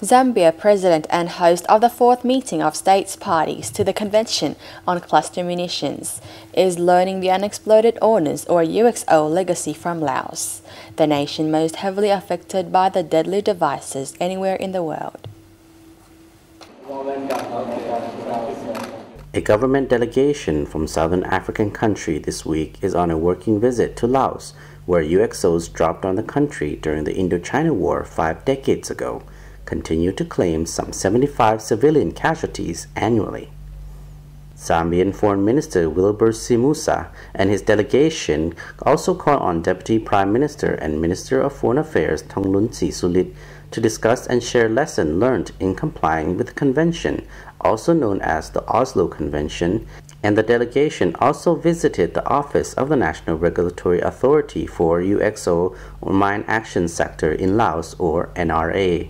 Zambia, president and host of the fourth meeting of states parties to the Convention on Cluster Munitions, is learning the unexploded Ordnance or UXO legacy from Laos, the nation most heavily affected by the deadly devices anywhere in the world. A government delegation from southern African country this week is on a working visit to Laos, where UXOs dropped on the country during the Indochina War 5 decades ago, continue to claim some 75 civilian casualties annually. Zambian Foreign Minister Wilbur Simuusa and his delegation also called on Deputy Prime Minister and Minister of Foreign Affairs Thongloun Sisoulith to discuss and share lessons learned in complying with the convention, also known as the Oslo Convention, and the delegation also visited the office of the National Regulatory Authority for UXO or Mine Action Sector in Laos or NRA.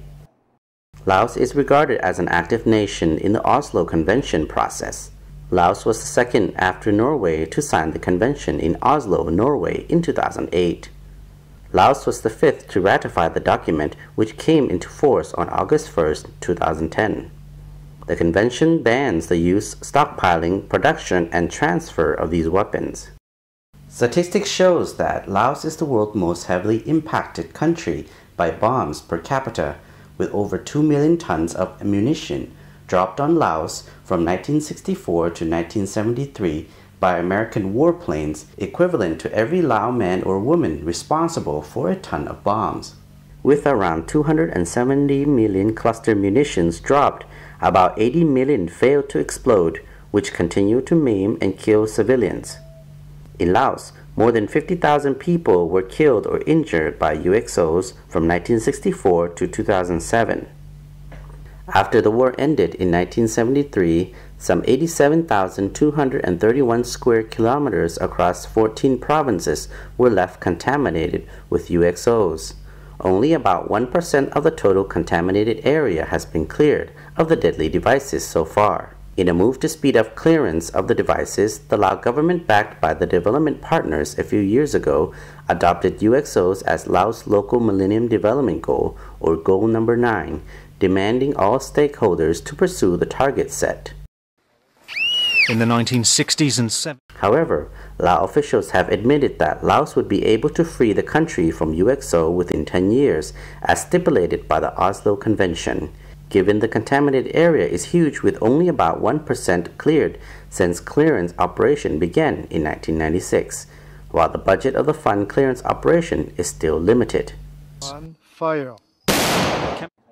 Laos is regarded as an active nation in the Oslo Convention process. Laos was the second after Norway to sign the convention in Oslo, Norway in 2008. Laos was the fifth to ratify the document, which came into force on August 1, 2010. The convention bans the use, stockpiling, production, and transfer of these weapons. Statistics shows that Laos is the world's most heavily impacted country by bombs per capita, with over 2 million tons of ammunition dropped on Laos from 1964 to 1973 by American warplanes, equivalent to every Lao man or woman responsible for a ton of bombs. With around 270 million cluster munitions dropped, about 80 million failed to explode, which continue to maim and kill civilians. In Laos, more than 50,000 people were killed or injured by UXOs from 1964 to 2007. After the war ended in 1973, some 87,231 square kilometers across 14 provinces were left contaminated with UXOs. Only about 1% of the total contaminated area has been cleared of the deadly devices so far. In a move to speed up clearance of the devices, the Lao government, backed by the development partners a few years ago, adopted UXOs as Laos' local Millennium Development Goal, or Goal Number 9, demanding all stakeholders to pursue the target set. In the 1960s and 70s. However, Lao officials have admitted that Laos would be able to free the country from UXO within 10 years, as stipulated by the Oslo Convention. Given the contaminated area is huge, with only about 1% cleared since clearance operation began in 1996, while the budget of the fund clearance operation is still limited. Fire.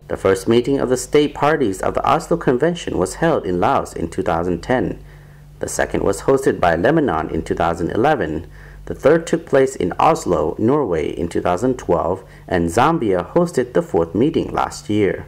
The first meeting of the state parties of the Oslo Convention was held in Laos in 2010. The second was hosted by Lebanon in 2011. The third took place in Oslo, Norway in 2012, and Zambia hosted the fourth meeting last year.